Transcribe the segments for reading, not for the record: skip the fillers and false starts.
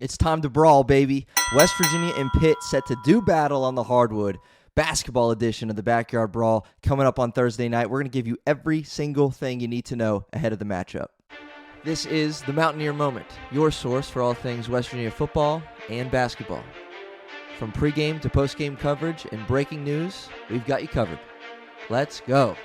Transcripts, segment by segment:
It's time to brawl, baby. West Virginia and Pitt set to do battle on the hardwood. Basketball edition of the Backyard Brawl coming up on Thursday night. We're going to give you every single thing you need to know ahead of the matchup. This is the Mountaineer Moment, your source for all things West Virginia football and basketball. From pregame to postgame coverage and breaking news, we've got you covered. Let's go.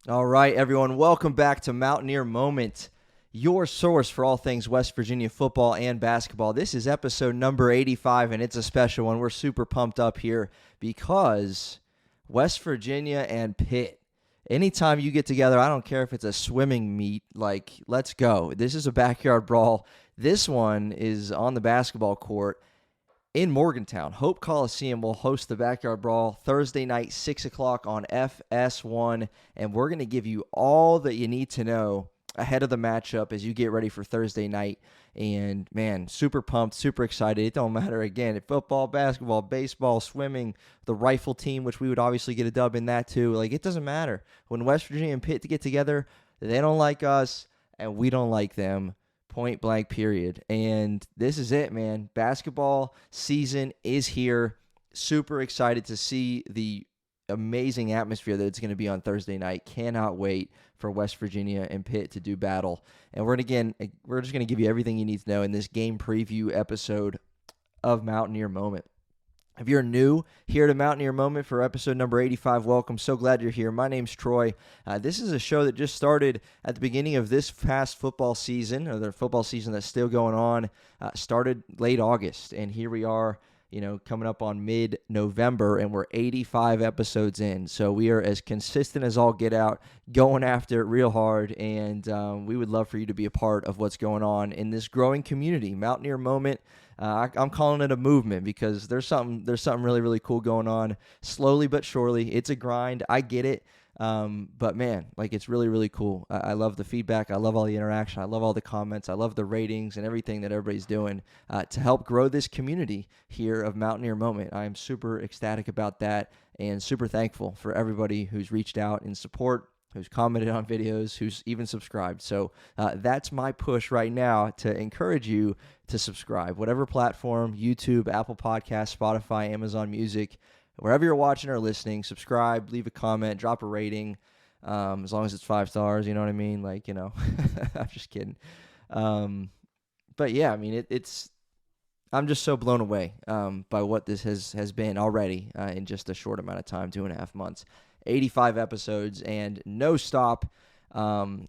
All right, everyone, welcome back to Mountaineer Moment, your source for all things West Virginia football and basketball. This is episode number 85, and it's a special one. We're super pumped up here because West Virginia and Pitt, anytime you get together, I don't care if it's a swimming meet, like, let's go. This is a backyard brawl. This one is on the basketball court in Morgantown. Hope Coliseum will host the Backyard Brawl Thursday night, 6 o'clock on FS1, and we're going to give you all that you need to know ahead of the matchup as you get ready for Thursday night. And, man, super pumped, super excited. It don't matter, again, football, basketball, baseball, swimming, the rifle team, which we would obviously get a dub in that too. Like, it doesn't matter. When West Virginia and Pitt get together, they don't like us, and we don't like them. Point blank, period. And this is it, man. Basketball season is here. Super excited to see the amazing atmosphere that it's going to be on Thursday night. Cannot wait for West Virginia and Pitt to do battle. And we're just going to give you everything you need to know in this game preview episode of Mountaineer Moment. If you're new here to Mountaineer Moment for episode number 85, welcome. So glad you're here. My name's Troy. This is a show that just started at the beginning of this past football season, or the football season that's still going on. Started late August, and here we are, coming up on mid-November, and we're 85 episodes in. So we are as consistent as all get out, going after it real hard, and we would love for you to be a part of what's going on in this growing community. Mountaineer Moment. I'm calling it a movement because there's something really, really cool going on. Slowly but surely, it's a grind. I get it. But man, like, it's really, really cool. I love the feedback. I love all the interaction. I love all the comments. I love the ratings and everything that everybody's doing to help grow this community here of Mountaineer Moment. I am super ecstatic about that and super thankful for everybody who's reached out in support, who's commented on videos, who's even subscribed. So that's my push right now to encourage you to subscribe. Whatever platform, YouTube, Apple Podcasts, Spotify, Amazon Music, wherever you're watching or listening, subscribe, leave a comment, drop a rating, as long as it's 5 stars, you know what I mean? Like, I'm just kidding. But yeah, I mean, I'm just so blown away by what this has been already in just a short amount of time, 2.5 months. 85 episodes and no stop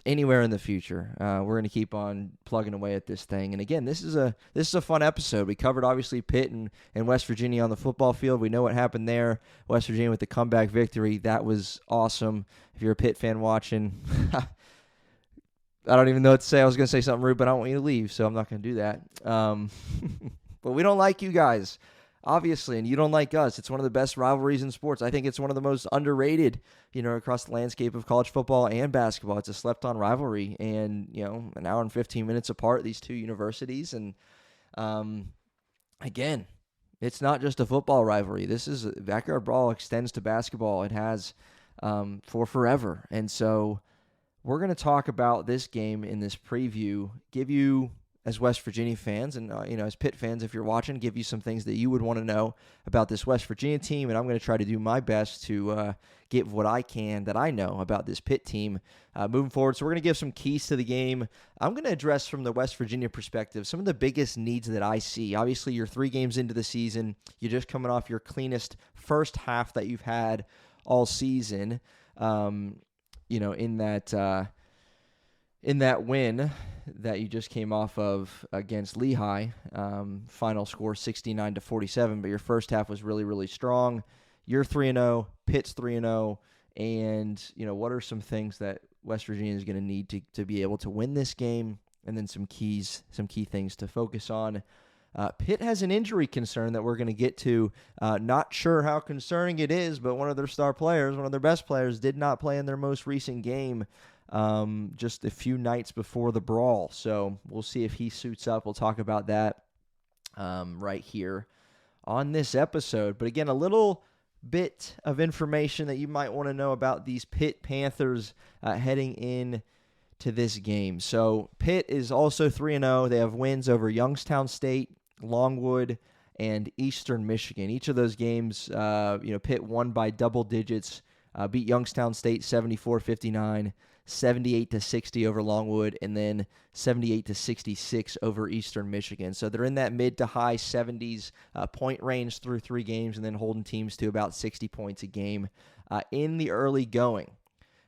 anywhere in the future. We're going to keep on plugging away at this thing. And again, this is a fun episode. We covered obviously Pitt and West Virginia on the football field. We know what happened there. West Virginia with the comeback victory. That was awesome. If you're a Pitt fan watching, I don't even know what to say. I was going to say something rude, but I don't want you to leave, so I'm not going to do that. But we don't like you guys, obviously, and you don't like us. It's one of the best rivalries in sports. I think it's one of the most underrated, across the landscape of college football and basketball. It's a slept-on rivalry, and, an hour and 15 minutes apart, these two universities. And, again, it's not just a football rivalry. Backyard Brawl extends to basketball. It has for forever. And so we're going to talk about this game in this preview, give you, as West Virginia fans and, as Pitt fans, if you're watching, give you some things that you would want to know about this West Virginia team. And I'm going to try to do my best to get what I can that I know about this Pitt team moving forward. So we're going to give some keys to the game. I'm going to address from the West Virginia perspective some of the biggest needs that I see. Obviously, you're 3 games into the season. You're just coming off your cleanest first half that you've had all season, in that win that you just came off of against Lehigh, final score 69-47, but your first half was really, really strong. You're 3-0, Pitt's 3-0, and, what are some things that West Virginia is going to need to be able to win this game, and then some key things to focus on. Pitt has an injury concern that we're going to get to. Not sure how concerning it is, but one of their star players, one of their best players, did not play in their most recent game just a few nights before the brawl. So we'll see if he suits up. We'll talk about that right here on this episode. But again, a little bit of information that you might want to know about these Pitt Panthers heading in to this game. So Pitt is also 3-0. They have wins over Youngstown State, Longwood, and Eastern Michigan. Each of those games, Pitt won by double digits, beat Youngstown State 74-59, 78-60 over Longwood, and then 78-66 over Eastern Michigan. So they're in that mid to high 70s point range through 3 games, and then holding teams to about 60 points a game in the early going.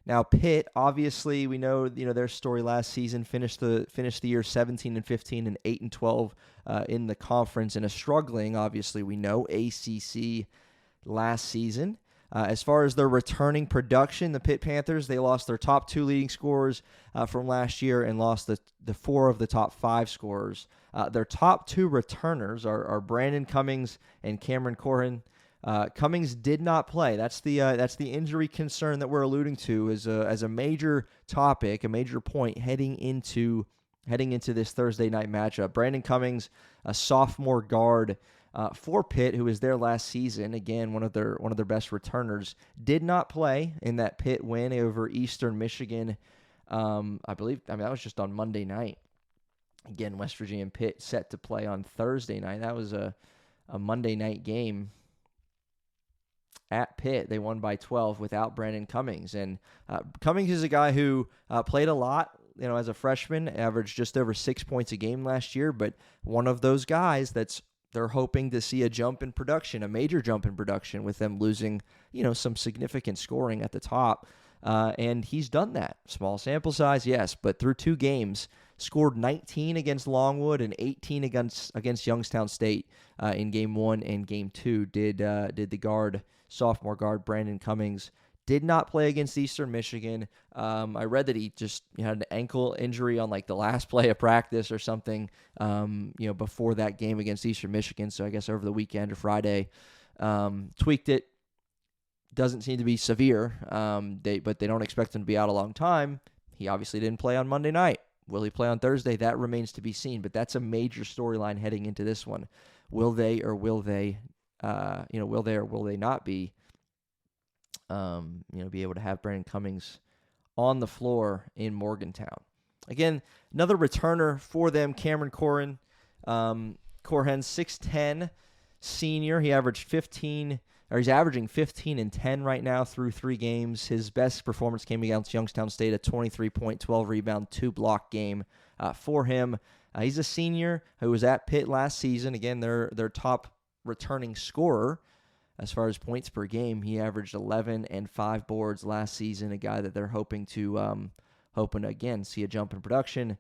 Now Pitt, obviously, we know their story last season, finished the year 17-15 and 8-12 in the conference, and a struggling, obviously we know, ACC last season. As far as their returning production, the Pitt Panthers, they lost their top 2 leading scorers from last year and lost the 4 of the top 5 scorers. Their top 2 returners are Brandon Cummings and Cameron Corhin. Cummings did not play. That's the injury concern that we're alluding to as a major topic, a major point heading into this Thursday night matchup. Brandon Cummings, a sophomore guard for Pitt, who was there last season, again one of their best returners, did not play in that Pitt win over Eastern Michigan. I believe that was just on Monday night. Again, West Virginia and Pitt set to play on Thursday night. That was a Monday night game. At Pitt, they won by 12 without Brandon Cummings. And Cummings is a guy who played a lot, as a freshman, averaged just over 6 points a game last year, but one of those guys they're hoping to see a jump in production, a major jump in production with them losing, some significant scoring at the top. And he's done that. Small sample size, yes, but through 2 games, scored 19 against Longwood and 18 against Youngstown State in Game 1 and Game 2. Did the sophomore guard Brandon Cummings did not play against Eastern Michigan. I read that he just had an ankle injury on the last play of practice or something, before that game against Eastern Michigan. So I guess over the weekend or Friday, tweaked it. Doesn't seem to be severe, but they don't expect him to be out a long time. He obviously didn't play on Monday night. Will he play on Thursday? That remains to be seen, but that's a major storyline heading into this one. Will they or will they not be, be able to have Brandon Cummings on the floor in Morgantown? Again, another returner for them, Cameron Corhin. Corhin, 6'10", senior. He's averaging 15 and 10 right now through 3 games. His best performance came against Youngstown State, a 23-point, 12-rebound, 2-block game for him. He's a senior who was at Pitt last season. Again, their top returning scorer as far as points per game. He averaged 11 and 5 boards last season, a guy that they're hoping to again see a jump in production.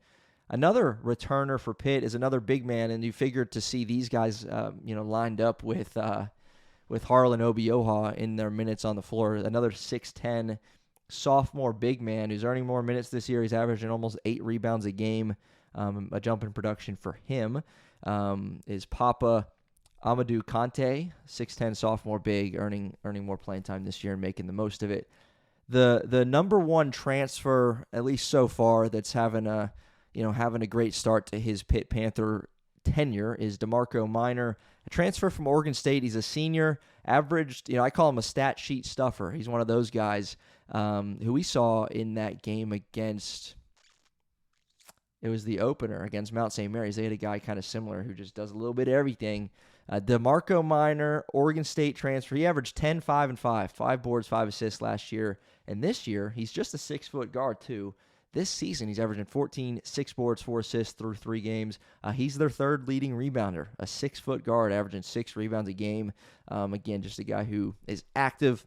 Another returner for Pitt is another big man, and you figured to see these guys lined up with Harlan Obioha in their minutes on the floor. Another 6'10" sophomore big man who's earning more minutes this year. He's averaging almost 8 rebounds a game. A jump in production for him is Papa Amadou Kante, 6'10" sophomore big, earning more playing time this year and making the most of it. The number one transfer, at least so far, that's having a great start to his Pitt Panther tenure is DeMarco Minor, a transfer from Oregon State. He's a senior, averaged, I call him a stat sheet stuffer. He's one of those guys who we saw in that game against, it was the opener against Mount St. Mary's. They had a guy kind of similar who just does a little bit of everything. DeMarco Minor, Oregon State transfer. He averaged 10, 5, and 5. 5 boards, 5 assists last year. And this year, he's just a 6-foot guard, too. This season, he's averaging 14, 6 boards, 4 assists through 3 games. He's their 3rd leading rebounder, a 6-foot guard averaging 6 rebounds a game. Again, just a guy who is active,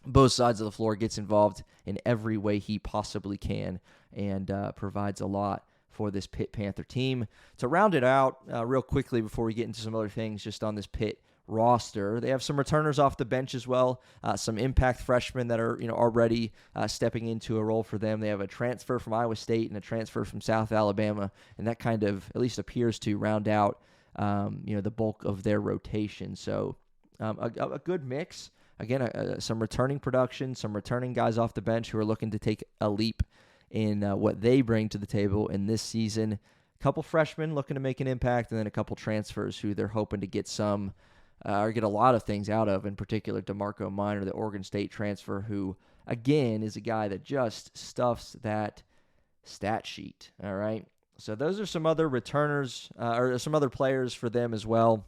both sides of the floor, gets involved in every way he possibly can, and provides a lot for this Pitt Panther team. To round it out real quickly before we get into some other things just on this Pitt roster, they have some returners off the bench as well, some impact freshmen that are already stepping into a role for them. They have a transfer from Iowa State and a transfer from South Alabama, and that kind of at least appears to round out the bulk of their rotation. So a good mix. Again, some returning production, some returning guys off the bench who are looking to take a leap in what they bring to the table in this season. A couple freshmen looking to make an impact, and then a couple transfers who they're hoping to get some or get a lot of things out of, in particular DeMarco Minor, the Oregon State transfer, who, again, is a guy that just stuffs that stat sheet. All right. So those are some other returners or some other players for them as well.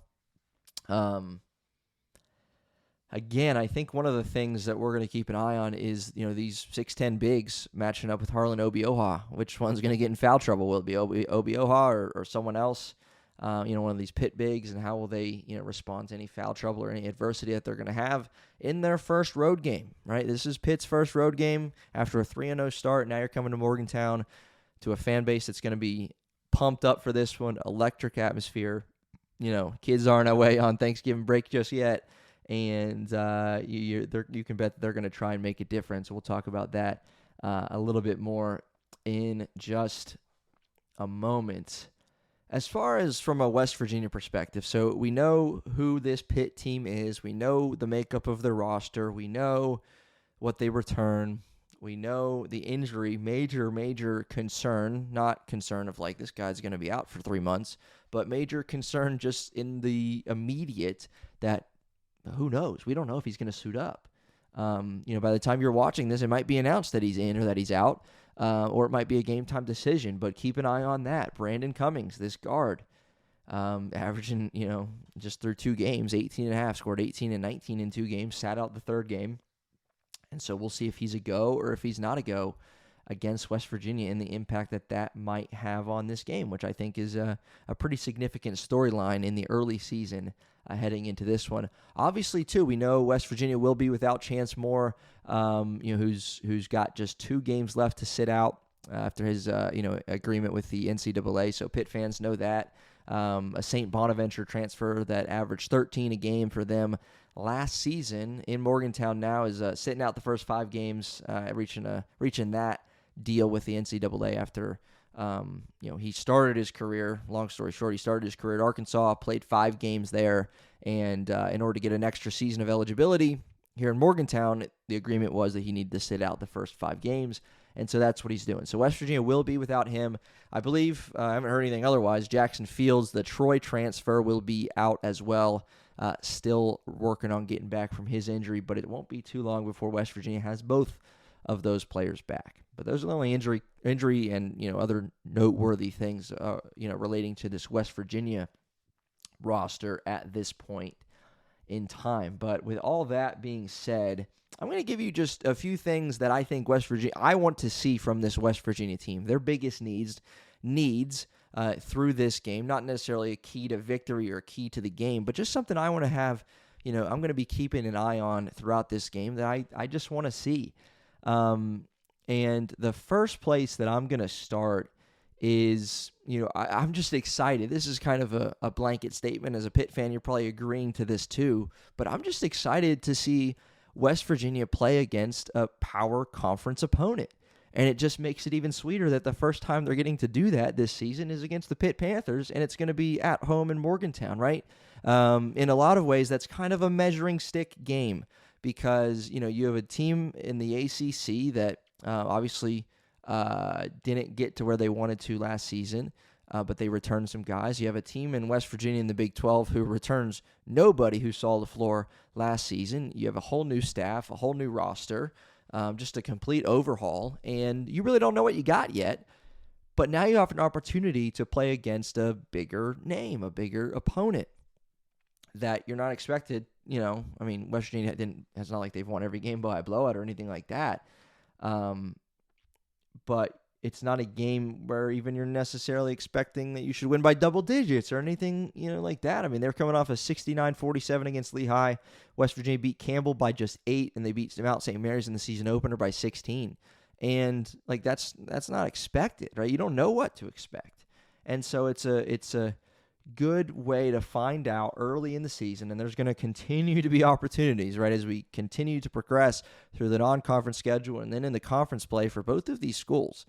Again, I think one of the things that we're going to keep an eye on is, these 6'10 bigs matching up with Harlan Obioha. Which one's going to get in foul trouble? Will it be Obioha or someone else? One of these Pitt bigs, and how will they, respond to any foul trouble or any adversity that they're going to have in their first road game, right? This is Pitt's first road game after a 3-0 start. Now you're coming to Morgantown to a fan base that's going to be pumped up for this one, electric atmosphere. Kids aren't away on Thanksgiving break just yet. And you can bet that they're going to try and make a difference. We'll talk about that a little bit more in just a moment. As far as from a West Virginia perspective, so we know who this Pitt team is. We know the makeup of their roster. We know what they return. We know the injury, major concern, not concern of like this guy's going to be out for 3 months, but major concern just in the immediate that who knows? We don't know if he's going to suit up. By the time you're watching this, it might be announced that he's in or that he's out, or it might be a game-time decision, but keep an eye on that. Brandon Cummings, this guard, averaging, just through 2 games, 18.5, scored 18 and 19 in 2 games, sat out the 3rd game. And so we'll see if he's a go or if he's not a go against West Virginia and the impact that might have on this game, which I think is a pretty significant storyline in the early season heading into this one. Obviously, too, we know West Virginia will be without Chance Moore, who's got just 2 games left to sit out after his agreement with the NCAA. So Pitt fans know that. A St. Bonaventure transfer that averaged 13 a game for them last season in Morgantown now is sitting out the first 5 games, reaching that deal with the NCAA after he started his career. Long story short, he started his career at Arkansas, played 5 games there, and in order to get an extra season of eligibility here in Morgantown, the agreement was that he needed to sit out the first 5 games, and so that's what he's doing. So West Virginia will be without him. I believe, I haven't heard anything otherwise, Jackson Fields, the Troy transfer, will be out as well. Still working on getting back from his injury, but it won't be too long before West Virginia has both of those players back. But those are the only injury and other noteworthy things relating to this West Virginia roster at this point in time. But with all that being said, I'm going to give you just a few things that I think I want to see from this West Virginia team. Their biggest needs through this game, not necessarily a key to victory or a key to the game, but just something I want to have, I'm going to be keeping an eye on throughout this game that I just want to see. And the first place that I'm going to start is, I'm just excited. This is kind of a blanket statement. As a Pitt fan, you're probably agreeing to this too, but I'm just excited to see West Virginia play against a power conference opponent. And it just makes it even sweeter that the first time they're getting to do that this season is against the Pitt Panthers, and it's going to be at home in Morgantown, right? In a lot of ways, that's kind of a measuring stick game because, you have a team in the ACC that obviously didn't get to where they wanted to last season, but they returned some guys. You have a team in West Virginia in the Big 12 who returns nobody who saw the floor last season. You have a whole new staff, a whole new roster, just a complete overhaul, and you really don't know what you got yet. But now you have an opportunity to play against a bigger name, a bigger opponent that you're not expected. West Virginia it's not like they've won every game by a blowout or anything like that. But it's not a game where even you're necessarily expecting that you should win by double digits or anything, like that. They're coming off a 69-47 against Lehigh. West Virginia beat Campbell by just 8, and they beat Mount St. Mary's in the season opener by 16. And that's not expected, right? You don't know what to expect. And so it's a good way to find out early in the season, and there's going to continue to be opportunities, right, as we continue to progress through the non-conference schedule and then in the conference play for both of these schools.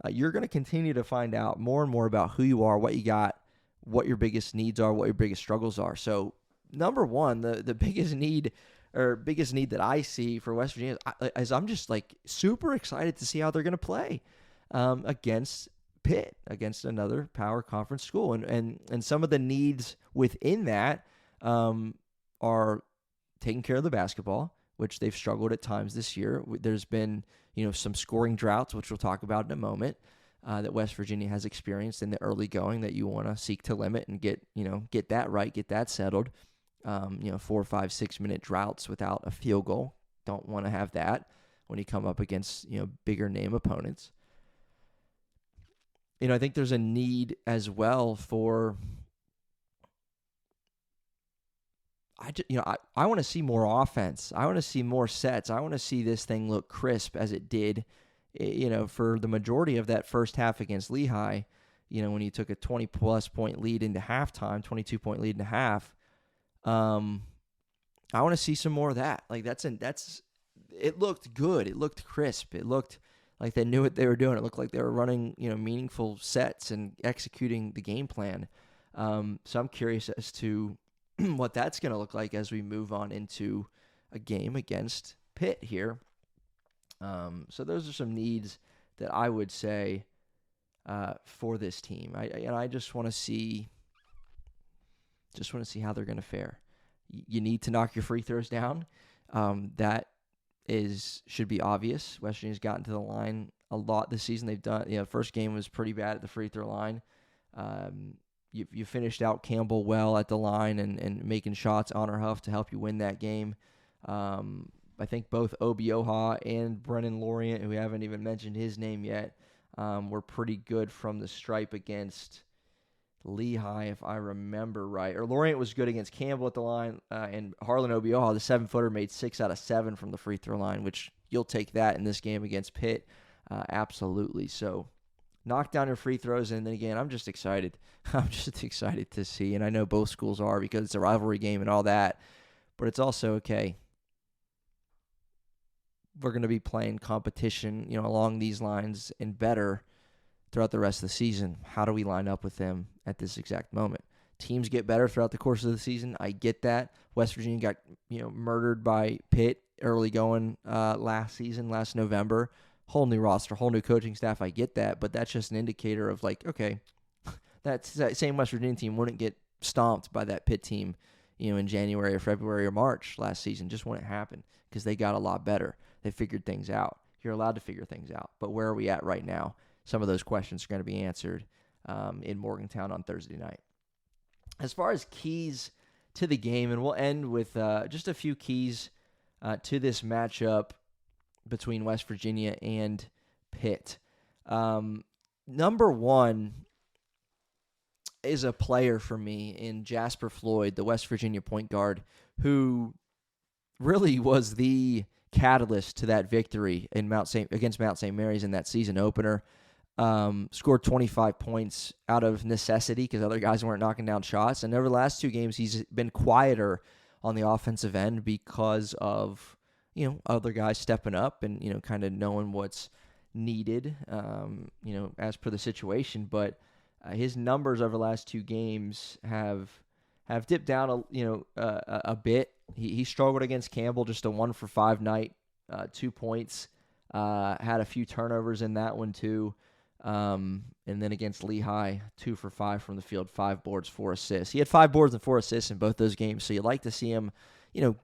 You're going to continue to find out more and more about who you are, what you got, what your biggest needs are, what your biggest struggles are. So, number one, the biggest need that I see for West Virginia is I'm just super excited to see how they're going to play against Pitt, against another power conference school. And some of the needs within that are taking care of the basketball, which they've struggled at times this year. There's been, some scoring droughts, which we'll talk about in a moment. that West Virginia has experienced in the early going that you want to seek to limit and get that right, get that settled. 4, 5, 6 minute droughts without a field goal. Don't want to have that when you come up against, bigger name opponents. I think there's a need as well for, I want to see more offense. I want to see more sets. I want to see this thing look crisp as it did, for the majority of that first half against Lehigh. When you took a 20-plus point lead into halftime, 22-point lead into half. I want to see some more of that. Like it looked good. It looked crisp. It looked like they knew what they were doing. It looked like they were running, meaningful sets and executing the game plan. So I'm curious as to what that's going to look like as we move on into a game against Pitt here. So those are some needs that I would say for this team. I just want to see how they're going to fare. You need to knock your free throws down. That should be obvious. West Virginia's gotten to the line a lot this season. They've done, first game was pretty bad at the free throw line. You finished out Campbell well at the line and making shots on or Huff to help you win that game. I think both Obioha and Brennan Lorient, who we haven't even mentioned his name yet, were pretty good from the stripe against Lehigh, if I remember right. Or Lorient was good against Campbell at the line, and Harlan Obioha, the 7-footer, made 6 out of 7 from the free throw line, which you'll take that in this game against Pitt. Absolutely. So knock down your free throws, and then again, I'm just excited. I'm just excited to see, and I know both schools are because it's a rivalry game and all that, but it's also okay. We're going to be playing competition, along these lines and better throughout the rest of the season. How do we line up with them at this exact moment? Teams get better throughout the course of the season. I get that. West Virginia got, murdered by Pitt early going last November. Whole new roster, whole new coaching staff. I get that, but that's just an indicator of okay, that same West Virginia team wouldn't get stomped by that Pitt team, in January or February or March last season. Just wouldn't happen because they got a lot better. They figured things out. You're allowed to figure things out. But where are we at right now? Some of those questions are going to be answered in Morgantown on Thursday night. As far as keys to the game, and we'll end with just a few keys to this matchup between West Virginia and Pitt. Number one is a player for me in Jasper Floyd, the West Virginia point guard, who really was the catalyst to that victory against Mount St. Mary's in that season opener. Scored 25 points out of necessity because other guys weren't knocking down shots. And over the last 2 games, he's been quieter on the offensive end because of, other guys stepping up and, kind of knowing what's needed, as per the situation. But his numbers over the last 2 games have dipped down, a bit. He struggled against Campbell, just a 1-for-5 night, 2 points. Had a few turnovers in that one too. And then against Lehigh, 2-for-5 from the field, 5 boards, 4 assists. He had 5 boards and 4 assists in both those games. So you'd like to see him,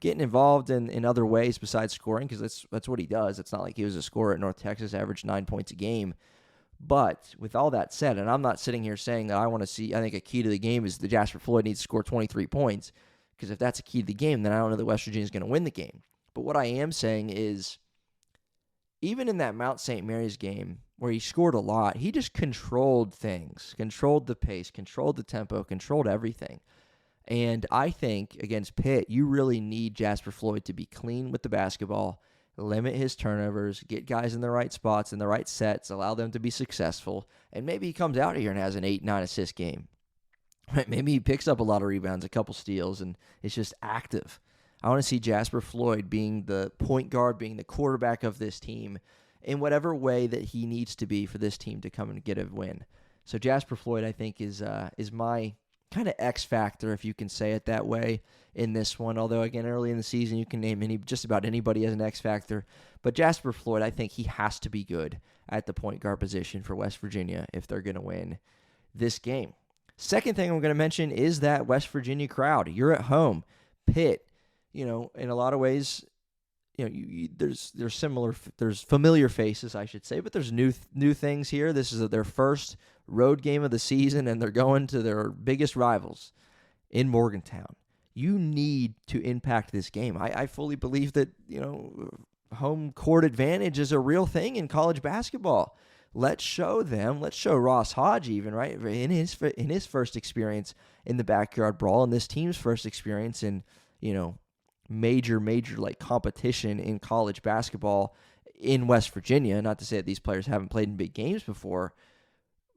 getting involved in other ways besides scoring, because that's what he does. It's not like he was a scorer at North Texas, averaged 9 points a game. But with all that said, and I'm not sitting here saying that I think a key to the game is the Jasper Floyd needs to score 23 points, because if that's a key to the game, then I don't know that West Virginia is going to win the game. But what I am saying is, even in that Mount St. Mary's game where he scored a lot, he just controlled things, controlled the pace, controlled the tempo, controlled everything. And I think against Pitt, you really need Jasper Floyd to be clean with the basketball, limit his turnovers, get guys in the right spots, in the right sets, allow them to be successful, and maybe he comes out here and has an 8-9 assist game. Maybe he picks up a lot of rebounds, a couple steals, and it's just active. I want to see Jasper Floyd being the point guard, being the quarterback of this team in whatever way that he needs to be for this team to come and get a win. So Jasper Floyd, I think, is my kind of X factor, if you can say it that way, in this one. Although, again, early in the season, you can name just about anybody as an X factor. But Jasper Floyd, I think he has to be good at the point guard position for West Virginia if they're going to win this game. Second thing I'm going to mention is that West Virginia crowd. You're at home. Pitt, in a lot of ways, there's there's familiar faces, I should say, but there's new things here. This is their first road game of the season, and they're going to their biggest rivals in Morgantown. You need to impact this game. I fully believe that, home court advantage is a real thing in college basketball. Let's show Ross Hodge even, right, in his first experience in the Backyard Brawl and this team's first experience in, major like competition in college basketball in West Virginia. Not to say that these players haven't played in big games before,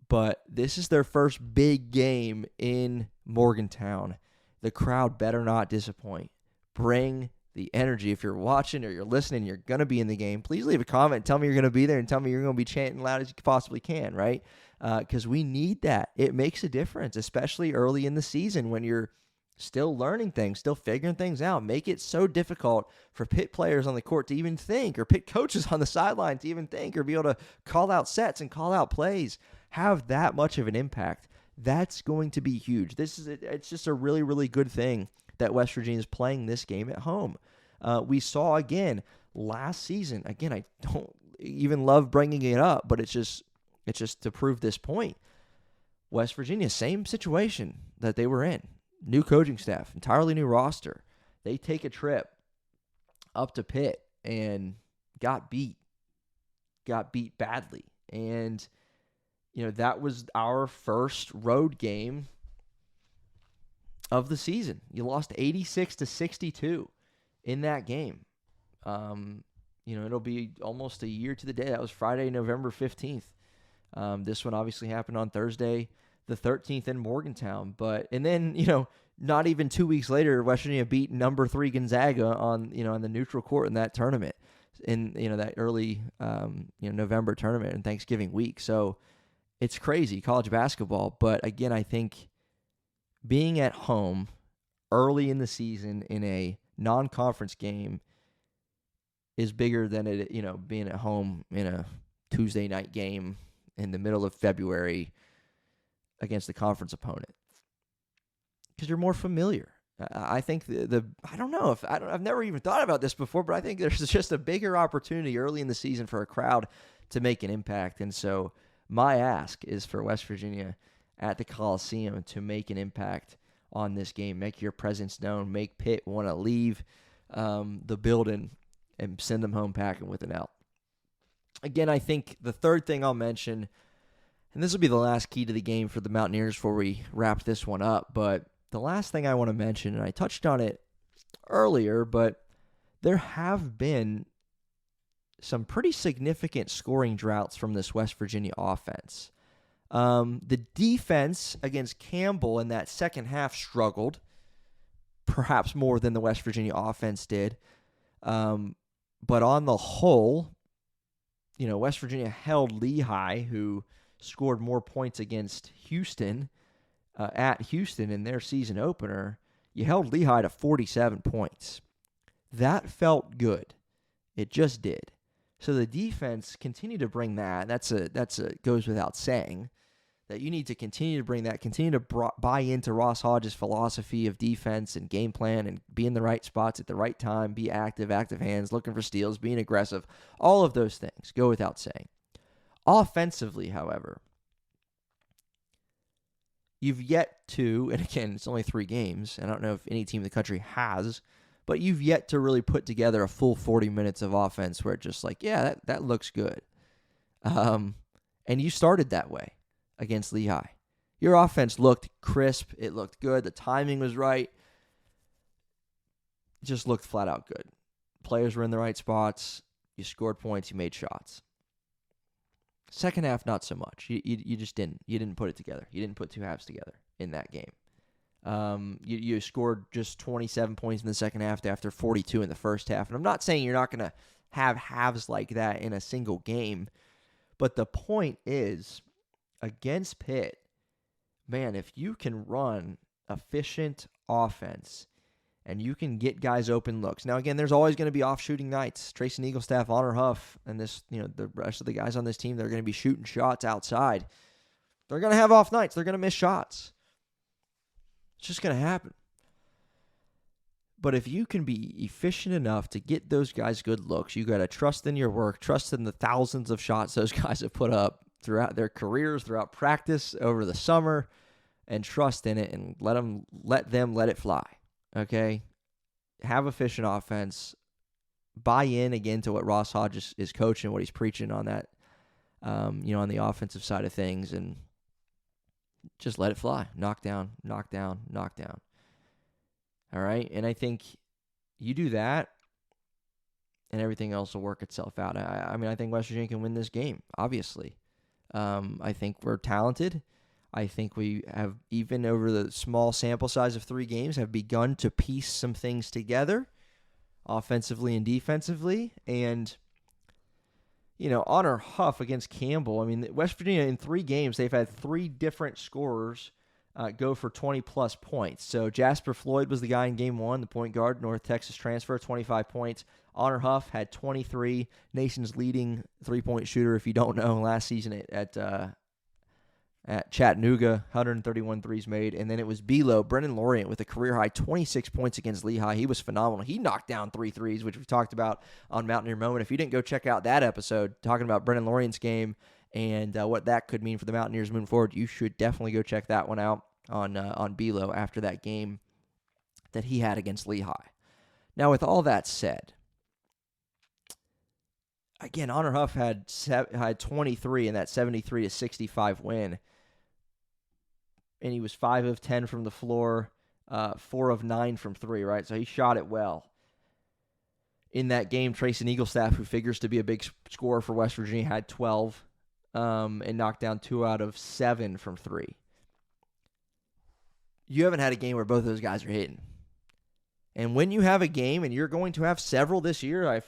but this is their first big game in Morgantown. The crowd better not disappoint. Bring the energy. If you're watching or you're listening, you're going to be in the game, please leave a comment. Tell me you're going to be there and tell me you're going to be chanting loud as you possibly can, right? Because we need that. It makes a difference, especially early in the season when you're still learning things, still figuring things out. Make it so difficult for Pitt players on the court to even think, or Pitt coaches on the sideline to even think, or be able to call out sets and call out plays. Have that much of an impact. That's going to be huge. It's just a really, really good thing that West Virginia is playing this game at home. We saw again last season. Again, I don't even love bringing it up, but it's just to prove this point. West Virginia, same situation that they were in. New coaching staff, entirely new roster. They take a trip up to Pitt and got beat badly. And that was our first road game of the season. You lost 86-62 in that game. It'll be almost a year to the day. That was Friday, November 15th. This one obviously happened on Thursday, the 13th in Morgantown. And then, not even 2 weeks later, West Virginia beat number 3 Gonzaga on the neutral court in that tournament, in that early November tournament and Thanksgiving week. So it's crazy, college basketball. But again, I think being at home early in the season in a non-conference game is bigger than it, being at home in a Tuesday night game in the middle of February against the conference opponent, because you're more familiar. I think I don't know if I've never even thought about this before, but I think there's just a bigger opportunity early in the season for a crowd to make an impact. And so my ask is for West Virginia at the Coliseum to make an impact on this game, make your presence known, make Pitt want to leave the building and send them home packing with an L. Again, I think the third thing I'll mention, and this will be the last key to the game for the Mountaineers before we wrap this one up, but the last thing I want to mention, and I touched on it earlier, but there have been some pretty significant scoring droughts from this West Virginia offense. The defense against Campbell in that second half struggled, perhaps more than the West Virginia offense did. But on the whole, West Virginia held Lehigh, who scored more points against Houston, at Houston in their season opener. You held Lehigh to 47 points. That felt good. It just did. So the defense continued to bring that. That's goes without saying that you need to continue to bring that, continue to buy into Ross Hodge's philosophy of defense and game plan and be in the right spots at the right time, be active hands, looking for steals, being aggressive. All of those things go without saying. Offensively, however, you've yet to, and again, it's only 3 games, and I don't know if any team in the country has, but you've yet to really put together a full 40 minutes of offense where it's just like, yeah, that looks good. And you started that way against Lehigh. Your offense looked crisp. It looked good. The timing was right. Just looked flat out good. Players were in the right spots. You scored points. You made shots. Second half, not so much. You just didn't. You didn't put it together. You didn't put 2 halves together in that game. You scored just 27 points in the second half after 42 in the first half. And I'm not saying you're not going to have halves like that in a single game. But the point is, against Pitt, man, if you can run efficient offense and you can get guys open looks. Now, again, there's always going to be off-shooting nights. Tracy Eaglestaff, Honor Huff, and the rest of the guys on this team, they're going to be shooting shots outside. They're going to have off nights. They're going to miss shots. It's just going to happen. But if you can be efficient enough to get those guys good looks, you got to trust in your work, trust in the thousands of shots those guys have put up throughout their careers, throughout practice, over the summer, and trust in it and let them let it fly, okay? Have efficient offense. Buy in, again, to what Ross Hodges is coaching, what he's preaching on that, on the offensive side of things, and just let it fly. Knock down, knock down, knock down. All right? And I think you do that, and everything else will work itself out. I think West Virginia can win this game, obviously. I think we're talented. I think we have, even over the small sample size of 3 games, have begun to piece some things together, offensively and defensively. And, Honor Huff against Campbell. West Virginia in 3 games, they've had 3 different scorers go for 20-plus points. So Jasper Floyd was the guy in game 1, the point guard, North Texas transfer, 25 points. Honor Huff had 23, nation's leading three-point shooter, if you don't know, last season at Chattanooga, 131 threes made. And then it was Belo, Brendan Lorient, with a career-high 26 points against Lehigh. He was phenomenal. He knocked down 3 threes, which we talked about on Mountaineer Moment. If you didn't go check out that episode talking about Brendan Lorient's game and what that could mean for the Mountaineers moving forward, you should definitely go check that one out on Belo after that game that he had against Lehigh. Now, with all that said, again, Honor Huff had 23 in that 73-65 win, and he was 5 of 10 from the floor, 4 of 9 from 3, right? So he shot it well. In that game, Trayson Eaglestaff, who figures to be a big scorer for West Virginia, had 12 and knocked down 2 out of 7 from 3. You haven't had a game where both of those guys are hitting. And when you have a game, and you're going to have several this year, I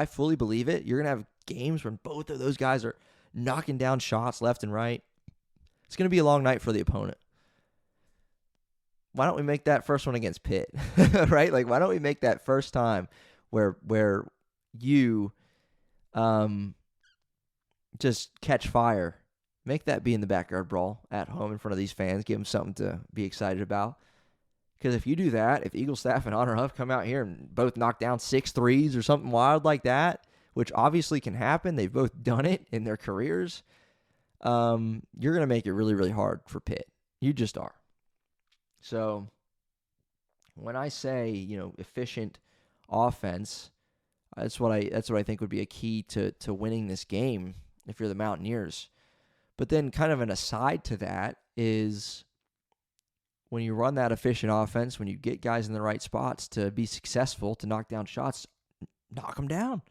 fully believe it, you're going to have games when both of those guys are knocking down shots left and right. It's going to be a long night for the opponent. Why don't we make that first one against Pitt, right? Like, why don't we make that first time where you just catch fire? Make that be in the Backyard Brawl at home in front of these fans. Give them something to be excited about. Because if you do that, if Eaglestaff and Honor Huff come out here and both knock down 6 threes or something wild like that, which obviously can happen, they've both done it in their careers, you're going to make it really, really hard for Pitt. You just are. So when I say, efficient offense, that's what I think would be a key to winning this game if you're the Mountaineers. But then kind of an aside to that is when you run that efficient offense, when you get guys in the right spots to be successful, to knock down shots, knock them down.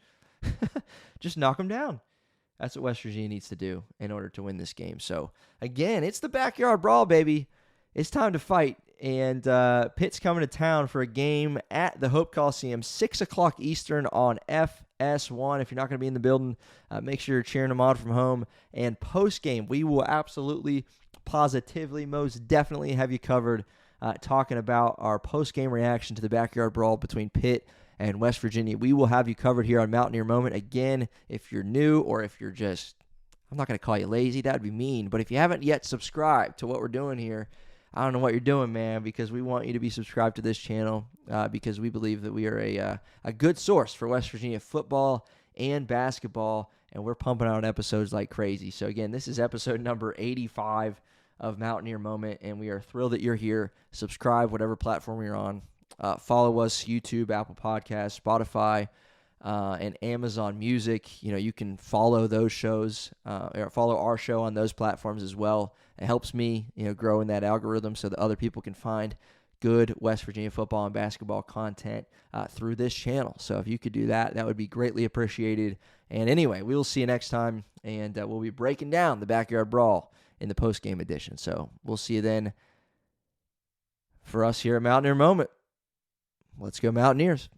Just knock them down. That's what West Virginia needs to do in order to win this game. So, again, it's the Backyard Brawl, baby. It's time to fight. And Pitt's coming to town for a game at the Hope Coliseum, 6 o'clock Eastern on FS1. If you're not going to be in the building, make sure you're cheering them on from home. And post-game, we will absolutely, positively, most definitely have you covered talking about our post-game reaction to the Backyard Brawl between Pitt and West Virginia. We will have you covered here on Mountaineer Moment. Again, if you're new or if you're just, I'm not going to call you lazy, that would be mean, but if you haven't yet subscribed to what we're doing here, I don't know what you're doing, man, because we want you to be subscribed to this channel because we believe that we are a good source for West Virginia football and basketball, and we're pumping out episodes like crazy. So, again, this is episode number 85 of Mountaineer Moment, and we are thrilled that you're here. Subscribe, whatever platform you're on. Follow us, YouTube, Apple Podcasts, Spotify, and Amazon Music. You can follow those shows or follow our show on those platforms as well. It helps me, grow in that algorithm so that other people can find good West Virginia football and basketball content through this channel. So if you could do that, that would be greatly appreciated. And anyway, we will see you next time, and we'll be breaking down the Backyard Brawl in the post-game edition. So we'll see you then for us here at Mountaineer Moment. Let's go Mountaineers.